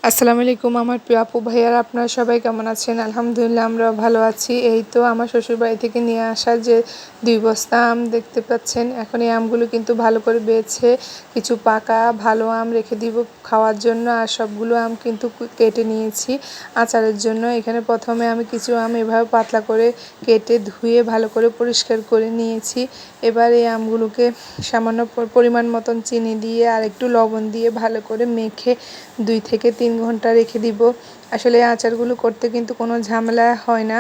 আসসালামু আলাইকুম আমার প্রিয় আপু ভাইয়ারা, আপনারা সবাই কেমন আছেন? আলহামদুলিল্লাহ আমরা ভালো আছি। এই তো আমার শ্বশুরবাড়ি থেকে নিয়ে আসা যে 2 বস্তা আম দেখতে পাচ্ছেন। এখন এই আমগুলো কিন্তু ভালো করে বেছে কিছু পাকা ভালো আম রেখে দিব খাওয়ার জন্য, আর সবগুলো আম কিন্তু কেটে নিয়েছি আচারের জন্য। এখানে প্রথমে আমি কিছু আম এভাবে পাতলা করে কেটে ধুয়ে ভালো করে পরিষ্কার করে নিয়েছি। এবার এই আমগুলোকে সামান্য পরিমাণ মতন চিনি দিয়ে আর একটু লবণ দিয়ে ভালো করে মেখে 2 থেকে 3 ঘন্টা রেখে দিব। আসলে এই আচারগুলো করতে কিন্তু কোনো ঝামেলা হয় না।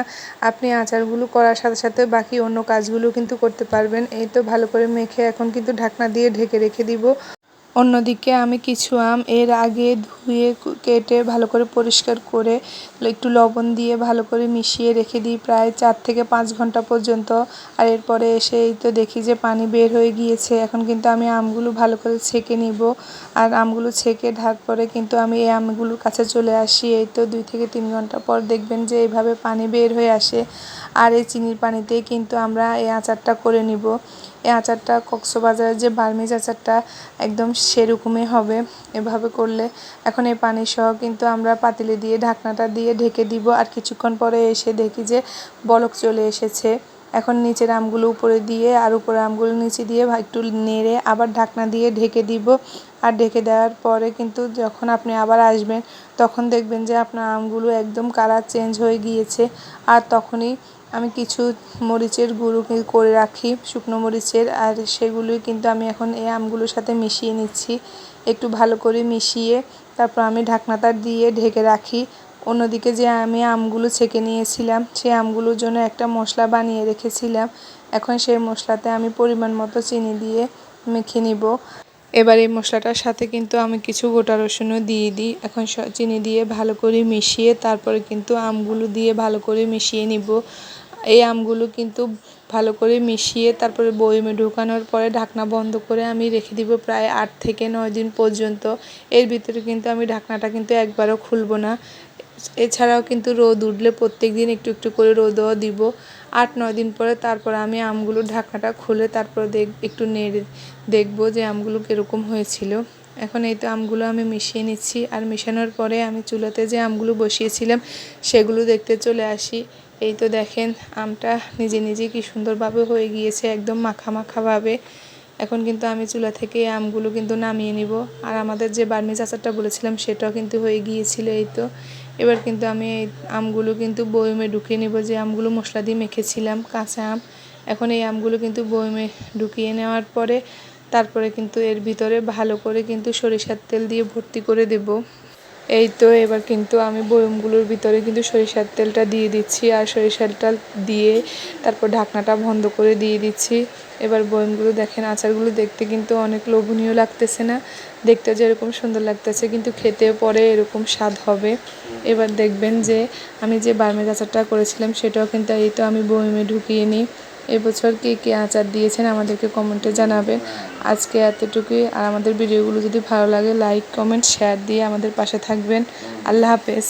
আপনি আচারগুলো করার সাথে সাথে বাকি অন্য কাজগুলো কিন্তু করতে পারবেন। এই তো ভালো করে মেখে এখন কিন্তু ঢাকনা দিয়ে ঢেকে রেখে দিব। অন্যদিকে আমি কিছু আম এর আগে ধুয়ে কেটে ভালো করে পরিষ্কার করে একটু লবণ দিয়ে ভালো করে মিশিয়ে রেখে দিই প্রায় 4 থেকে 5 ঘন্টা পর্যন্ত। আর এরপরে এসে এই তো দেখি যে পানি বের হয়ে গিয়েছে। এখন কিন্তু আমি আমগুলো ভালো করে ছেঁকে নিব। আর আমগুলো ছেঁকে তারপরে কিন্তু আমি এই আমগুলোর কাছে চলে আসি। এই তো 2 থেকে 3 ঘন্টা পর দেখবেন যে এইভাবে পানি বের হয়ে আসে। আর এই চিনির পানিতেই কিন্তু আমরা এই আচারটা করে নিব। এই আচারটা কক্সবাজারের যে বার্মিজ আচারটা একদম সেরকমই হবে এভাবে করলে। এখন এই পানি সহ কিন্তু আমরা পাতিলে দিয়ে ঢাকনাটা দিয়ে ঢেকে দিব। আর কিছুক্ষণ পরে এসে দেখি যে বলক চলে এসেছে। এখন নিচের আমগুলো উপরে দিয়ে আর উপরে আমগুলো নিচে দিয়ে একটু নেড়ে আবার ঢাকনা দিয়ে ঢেকে দিব। আর ঢেকে দেওয়ার পরে কিন্তু যখন আপনি আবার আসবেন তখন দেখবেন যে আপনার আমগুলো একদম কালার চেঞ্জ হয়ে গিয়েছে। আর তখনই আমি কিছু মরিচের গুঁড়ো করে রাখি, শুকনো মরিচের, আর সেগুলোই কিন্তু আমি এখন এই আমগুলোর সাথে মিশিয়ে নিচ্ছি। একটু ভালো করে মিশিয়ে তারপর আমি ঢাকনাটা দিয়ে ঢেকে রাখি। অন্যদিকে যে আমি আমগুলো ছেঁকে নিয়েছিলাম সেই আমগুলোর জন্য একটা মশলা বানিয়ে রেখেছিলাম। এখন সেই মশলাতে আমি পরিমাণ মতো চিনি দিয়ে মেখে নিব। এবার এই মশলাটার সাথে কিন্তু আমি কিছু গোটা রসুনও দিয়ে দিই। এখন চিনি দিয়ে ভালো করে মিশিয়ে তারপরে কিন্তু আমগুলো দিয়ে ভালো করে মিশিয়ে নিব। এই আমগুলো কিন্তু ভালো করে মিশিয়ে তারপরে বয়মে ঢোকানোর পরে ঢাকনা বন্ধ করে আমি রেখে দিব প্রায় 8 থেকে 9 দিন পর্যন্ত। এর ভিতরে কিন্তু আমি ঢাকনাটা কিন্তু একবারও খুলব না। এছাড়াও কিন্তু রোদ উঠলে প্রত্যেক দিন একটু একটু করে রোদও দিব। 8-9 দিন পরে তারপর আমি আমগুলোর ঢাকনাটা খুলে তারপর একটু নেড়ে দেখব যে আমগুলো কীরকম হয়েছিল। এখন এই তো আমগুলো আমি মিশিয়ে নিচ্ছি। আর মেশানোর পরে আমি চুলাতে যে আমগুলো বসিয়েছিলাম সেগুলো দেখতে চলে আসি। এই তো দেখেন আমটা নিজে নিজে কি সুন্দরভাবে হয়ে গিয়েছে, একদম মাখা মাখাভাবে। এখন কিন্তু আমি চুলা থেকে আমগুলো কিন্তু নামিয়ে নিব। আর আমাদের যে বার্মিজ আচারটা বলেছিলাম সেটাও কিন্তু হয়ে গিয়েছিল। এই তো এবার কিন্তু আমি এই আমগুলো কিন্তু বয়মে ঢুকিয়ে নিব, যে আমগুলো মশলা দিয়ে মেখেছিলাম কাঁচা আম। এখন এই আমগুলো কিন্তু বয়মে ঢুকিয়ে নেওয়ার পরে তারপরে কিন্তু এর ভিতরে ভালো করে কিন্তু সরিষার তেল দিয়ে ভর্তি করে দেব। এই তো এবার কিন্তু আমি বয়মগুলোর ভিতরে কিন্তু সরিষার তেলটা দিয়ে দিচ্ছি। আর সরিষার তেল দিয়ে তারপর ঢাকনাটা বন্ধ করে দিয়ে দিচ্ছি। এবার বয়মগুলো দেখেন, আচারগুলো দেখতে কিন্তু অনেক লোভনীয় লাগতেছে না? দেখতে যেরকম সুন্দর লাগতেছে কিন্তু খেতে পরে এরকম স্বাদ হবে। এবার দেখবেন যে আমি যে বার্মিজ আচারটা করেছিলাম সেটাও কিন্তু এই তো আমি বয়মে ঢুকিয়ে নিই। এবছর কে কে আচার দিয়েছেন আমাদেরকে কমেন্টে জানাবেন। আজকে এতটুকুই। আর আমাদের ভিডিওগুলো যদি ভালো লাগে লাইক কমেন্ট শেয়ার দিয়ে আমাদের পাশে থাকবেন। আল্লাহ হাফেজ।